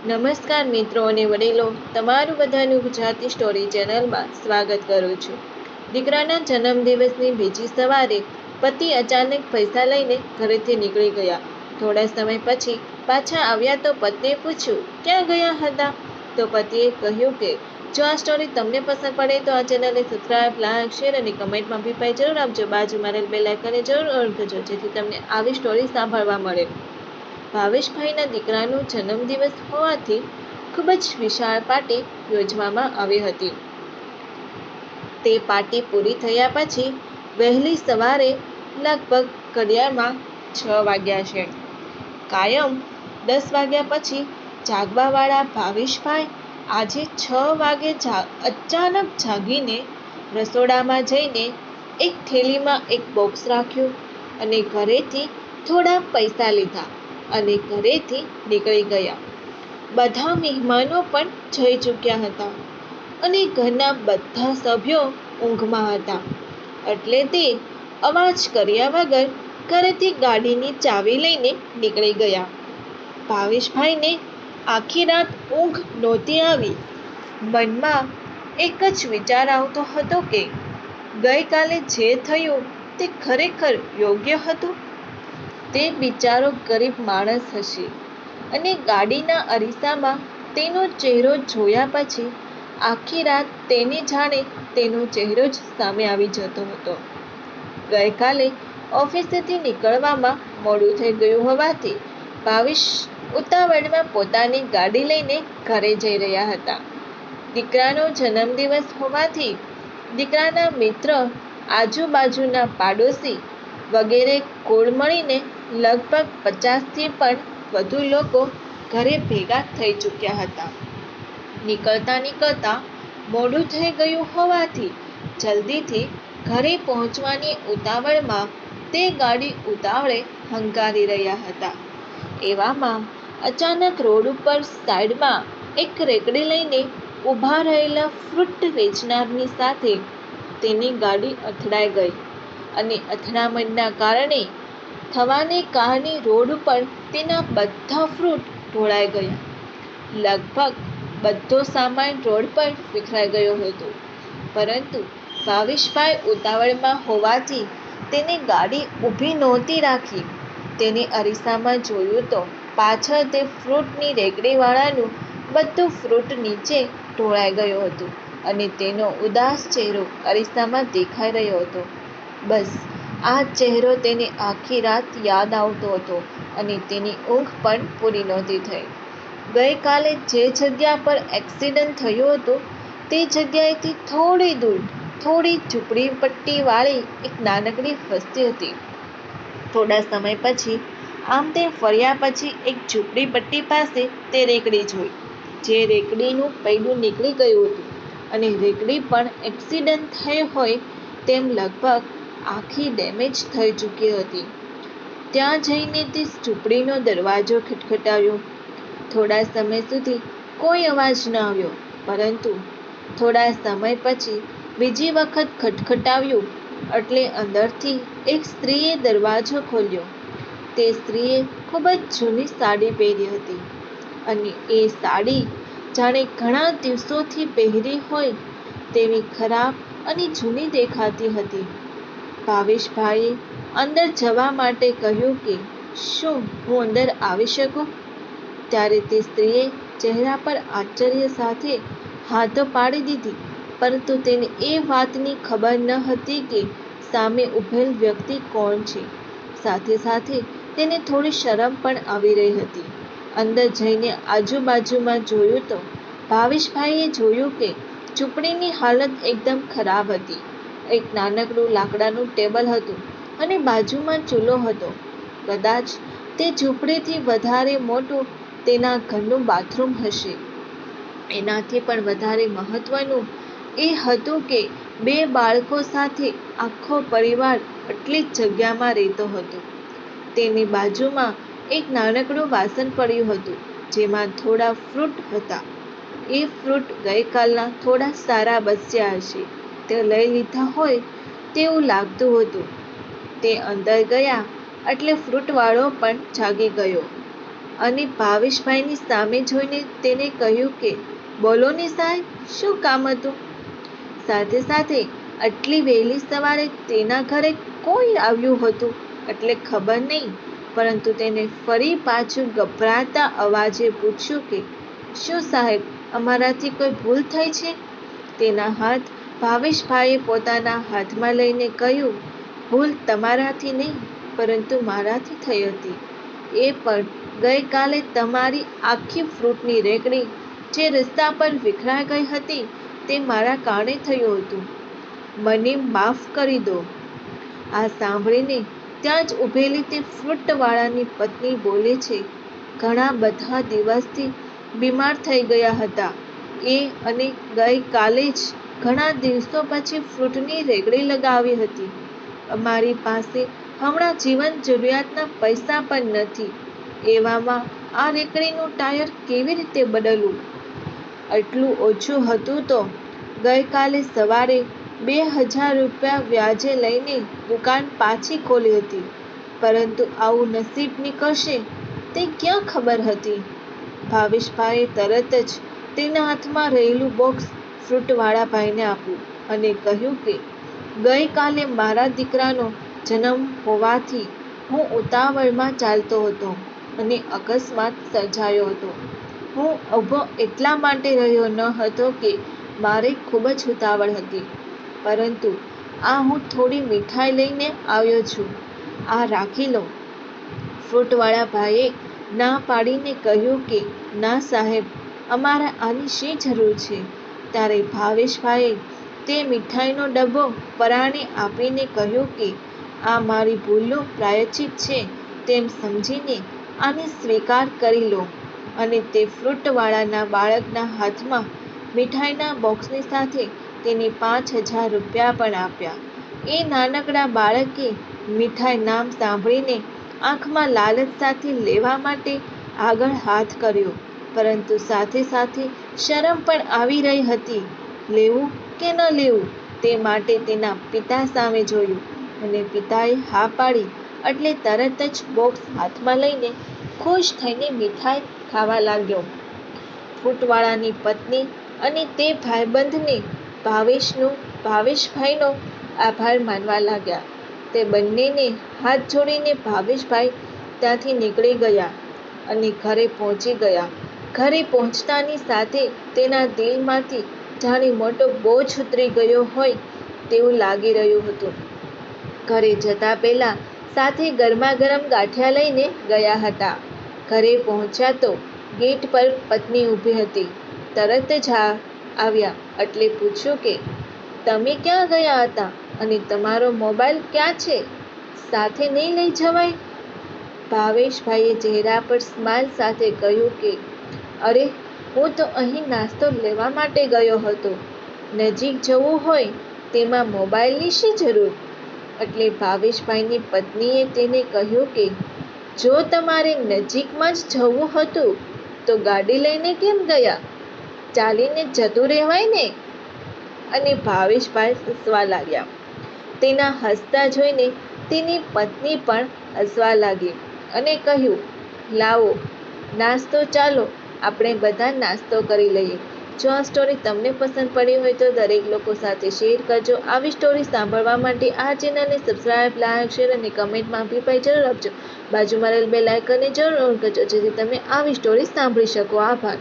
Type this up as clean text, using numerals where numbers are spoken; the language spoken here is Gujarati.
નમસ્કાર મિત્રો અને વડીલો, તમારું બધાનું ગુજરાતી સ્ટોરી ચેનલમાં સ્વાગત કરું છું. દીકરાના જન્મદિવસની બીજી સવારે પતિ અચાનક પૈસા લઈને ઘરેથી નીકળી ગયા. થોડા સમય પછી પાછા આવ્યા તો પત્નીએ પૂછ્યું, ક્યાં ગયા હતા? તો પતિએ કહ્યું કે જો આ સ્ટોરી તમને પસંદ પડે તો આ ચેનલને સબસ્ક્રાઇબ, લાઈક, શેર અને કમેન્ટમાં અભિપ્રાય જરૂર આપજો. બાજુમાં રહેલ બેલ આઇકનને જરૂર ઓન કરજો જેથી તમને આવી સ્ટોરી સાંભળવા મળે. ભાવેશભાઈના દીકરાનો જન્મદિવસ હોવાથી ખૂબ જ વિશાળ પાર્ટી યોજવામાં આવી હતી. તે પાર્ટી પૂરી થયા પછી વહેલી સવારે લગભગ ઘડિયાળમાં 6 વાગ્યા છે. કાયમ 10 વાગ્યા પછી જાગવાવાળા ભાવેશભાઈ આજે 6 વાગે અચાનક જાગીને રસોડામાં જઈને એક થેલીમાં એક બોક્સ રાખ્યું અને ઘરેથી થોડા પૈસા લીધા અને ઘરેથી નીકળી ગયા. બધા મહેમાનો પણ જઈ ચૂક્યા હતા અને ઘરના બધા સભ્યો ઊંઘમાં હતા. એટલે તે અવાજ કર્યા વગર ઘરેથી ગાડીની ચાવી લઈને નીકળી ગયા. ભાવેશભાઈને આખી રાત ઊંઘ નહોતી આવી. મનમાં એક જ વિચાર આવતો હતો કે ગઈકાલે જે થયું તે ખરેખર યોગ્ય હતું. તે બિચારો ગરીબ માણસ હશે અને ગાડીના અરીસામાં તેનો ચહેરો જોયા પછી આખી રાત તેને જાણે તેનો ચહેરો જ સામે આવી જતો હતો. ગઈકાલે ઓફિસેથી નીકળવામાં મોડું થઈ ગયું હોવાથી ભાવેશ ઉતાવળમાં પોતાની ગાડી લઈને ઘરે જઈ રહ્યા હતા. દીકરાનો જન્મદિવસ હોવાથી દીકરાના મિત્ર, આજુબાજુના પાડોશી વગેરે કુલ મળીને લગભગ 50થી પણ વધુ લોકો ઘરે ભેગા થઈ ચૂક્યા હતા. નીકળતા મોડું થઈ ગયું હોવાથી જલ્દીથી ઘરે પહોંચવાની ઉતાવળમાં તે ગાડી ઉતાવળે હંકારી રહ્યા હતા. એવામાં અચાનક રોડ ઉપર સાઈડમાં એક રેકડી લઈને ઊભા રહેલા ફ્રૂટ વેચનારની સાથે તેની ગાડી અથડાઈ ગઈ અને અથડામણના કારણે થવાને કારણે રોડ ઉપર તેના બધા ફ્રૂટ ઢોળાઈ ગયા. લગભગ બધો સામાન રોડ પર વિખરાઈ ગયો હતો. પરંતુ ભાવેશભાઈ ઉતાવળમાં હોવાથી તેને ગાડી ઊભી નહોતી રાખી. તેને અરીસામાં જોયું તો પાછળ તે ફ્રૂટની રેકડીવાળાનું બધું ફ્રૂટ નીચે ઢોળાઈ ગયું હતું અને તેનો ઉદાસ ચહેરો અરીસામાં દેખાઈ રહ્યો હતો. બસ આ ચહેરો તેને આખી રાત યાદ આવતો હતો અને તેની ઊંઘ પણ પૂરી નહોતી થઈ. ગઈકાલે જે જગ્યા પર એક્સિડન્ટ થયો હતો તે જગ્યાએથી થોડી દૂર થોડી ઝૂંપડીપટ્ટીવાળી એક નાનકડી વસ્તી હતી. થોડા સમય પછી આમ તેમ ફર્યા પછી એક ઝૂંપડીપટ્ટી પાસે તે રેકડી જોઈ. જે રેકડીનું પૈડું નીકળી ગયું હતું અને રેકડી પણ એક્સિડન્ટ થઈ હોય તેમ લગભગ આખી ડેમેજ થઈ ચૂકી હતી. ત્યાં જઈને તે ઝૂંપડીનો દરવાજો ખટખટાવ્યો. થોડા સમય સુધી કોઈ અવાજ ન આવ્યો, પરંતુ થોડા સમય પછી બીજી વખત ખટખટાવ્યું એટલે અંદરથી એક સ્ત્રીએ દરવાજો ખોલ્યો. તે સ્ત્રીએ ખૂબ જ જૂની સાડી પહેરી હતી અને એ સાડી જાણે ઘણા દિવસોથી પહેરી હોય તેવી ખરાબ અને જૂની દેખાતી હતી. ભાવેશભાઈએ અંદર જવા માટે કહ્યું કે શું હું અંદર આવી શકું? ત્યારે તે સ્ત્રીએ ચહેરા પર આશ્ચર્ય સાથે હાથો પાડી દીધી, પરંતુ તેને એ વાતની ખબર ન હતી કે સામે ઊભેલ વ્યક્તિ કોણ છે. સાથે સાથે તેને થોડી શરમ પણ આવી રહી હતી. અંદર જઈને આજુબાજુમાં જોયું તો ભાવેશભાઈએ જોયું કે ઝૂંપડીની હાલત એકદમ ખરાબ હતી. એક નાનકડું લાકડાનું ટેબલ હતું અને બાજુમાં ચૂલો હતો. કદાચ તે ઝૂંપડીથી વધારે મોટું તેના ઘરનું બાથરૂમ હશે. એનાથી પણ વધારે મહત્વનું એ હતું કે 2 બાળકો સાથે આખો પરિવાર આટલી જગ્યામાં રહેતો હતો. તેની બાજુમાં એક નાનકડું વાસણ પડ્યું હતું જેમાં થોડા ફ્રૂટ હતા. એ ફ્રૂટ ગઈકાલના થોડા સારા બચ્યા હશે. તે લઈ લીધા હોય તેવું લાગતું હતું. તે અંદર ગયા એટલે ફ્રૂટવાળો પણ જાગી ગયો અને ભાવેશભાઈની સામે જોઈને તેને કહ્યું કે બોલો ને સાહેબ, શું કામ હતું? સાથે સાથે આટલી વહેલી સવારે તેના ઘરે કોઈ આવ્યું હતું એટલે ખબર નહીં, પરંતુ તેને ફરી પાછું ગભરાતા અવાજે પૂછ્યું કે શું સાહેબ, અમારાથી કોઈ ભૂલ થઈ છે? તેના હાથ ભાવેશભાઈએ પોતાના હાથમાં લઈને કહ્યું, ભૂલ તમારાથી નહીં પરંતુ મારાથી થઈ હતી. એ પણ ગઈકાલે તમારી આખી ફ્રૂટની રેકડી જે રસ્તા પર વિખરાઈ ગઈ હતી તે મારા કારણે થયું હતું. મને માફ કરી દો. આ સાંભળીને ત્યાં જ ઊભેલી તે ફ્રૂટવાળાની પત્ની બોલે છે, ઘણા બધા દિવસથી બીમાર થઈ ગયા હતા એ અને ગઈકાલે જ ઘણા દિવસો પછી ફ્રૂટની રેકડી લગાવી હતી. અમારી પાસે હમણાં જીવન જરૂરિયાતના પૈસા પણ નથી. એવામાં આ રેકડીનું ટાયર કેવી રીતે બદલવું? આટલું ઓછું હતું તો ગઈકાલે સવારે 2000 રૂપિયા વ્યાજે લઈને દુકાન પાછી ખોલી હતી, પરંતુ આવું નસીબ નીકળશે તે ક્યાં ખબર હતી? ભાવેશભાઈએ તરત જ તેના હાથમાં રહેલું બોક્સ ફ્રૂટવાળા ભાઈને આપ્યું અને કહ્યું કે ગઈકાલે મારા દીકરાનો જન્મ હોવાથી હું ઉતાવળમાં ચાલતો હતો અને અકસ્માત સર્જાયો હતો. હું ઊભો એટલા માટે રહ્યો ન હતો કે મારે ખૂબ જ ઉતાવળ હતી, પરંતુ આ હું થોડી મીઠાઈ લઈને આવ્યો છું, આ રાખી લો. ફ્રૂટવાળા ભાઈએ ના પાડીને કહ્યું કે ના સાહેબ, અમારે આની શી જરૂર છે? ત્યારે ભાવેશભાઈએ તે મીઠાઈનો ડબ્બો પરાણે આપીને કહ્યું કે આ મારી ભૂલનું પ્રાયશ્ચિત છે તેમ સમજીને આને સ્વીકાર કરી લો. અને તે ફ્રૂટવાળાના બાળકના હાથમાં મીઠાઈના બોક્સની સાથે તેને 5000 રૂપિયા પણ આપ્યા. એ નાનકડા બાળકે મીઠાઈ નામ સાંભળીને આંખમાં લાલચ સાથે લેવા માટે આગળ હાથ કર્યો, પરંતુ સાથે સાથે શરમ પણ આવી રહી હતી. લેવું કે ન લેવું તે માટે તેના પિતા સામે જોયું અને પિતાએ હા પાડી એટલે તરત જ બોક્સ હાથમાં લઈને ખુશ થઈને મીઠાઈ ખાવા લાગ્યો. ફ્રૂટવાળાની પત્ની અને તે ભાઈબંધને ભાવેશભાઈનો આભાર માનવા લાગ્યા. તે બંનેને હાથ જોડીને ભાવેશભાઈ ત્યાંથી નીકળી ગયા અને ઘરે પહોંચી ગયા. ઘરે પહોંચતાની સાથે તેના દિલમાંથી જાણે મોટો બોજ ઉતરી ગયો હોય તેવું લાગી રહ્યું હતું. ઘરે જતા પહેલા સાથે ગરમા ગરમ ગાંઠિયા લઈને ગયા હતા. ઘરે પહોંચ્યા તો ગેટ પર પત્ની ઊભી હતી. તરત જ આવ્યા એટલે પૂછ્યું કે તમે ક્યાં ગયા હતા અને તમારો મોબાઈલ ક્યાં છે? સાથે નહીં લઈ જવાય? ભાવેશભાઈએ ચહેરા પર સ્માઇલ સાથે કહ્યું કે અરે, હું તો અહીં નાસ્તો લેવા માટે ગયો હતો. નજીક જવું હોય તેમાં મોબાઈલની શી જરૂર? એટલે ભાવેશભાઈની પત્નીએ તેને કહ્યું કે જો તમારે નજીકમાં જ જવું હતું તો ગાડી લઈને કેમ ગયા? ચાલીને જતું રહેવાય ને. અને ભાવેશભાઈ હસવા લાગ્યા. તેના હસતા જોઈને તેની પત્ની પણ હસવા લાગી અને કહ્યું, લાવો નાસ્તો, ચાલો આપણે બધા નાસ્તો કરી લઈએ. જો આ સ્ટોરી તમને પસંદ પડી હોય તો દરેક લોકો સાથે શેર કરજો. આવી સ્ટોરી સાંભળવા માટે આ ચેનલને સબસ્ક્રાઇબ, લાઈક, શેર અને કમેન્ટમાં અભિપ્રાય જરૂર આપજો. બાજુમાં રહેલ બેલ આઇકનને જરૂર ઓન કરજો જેથી તમે આવી સ્ટોરી સાંભળી શકો. આભાર.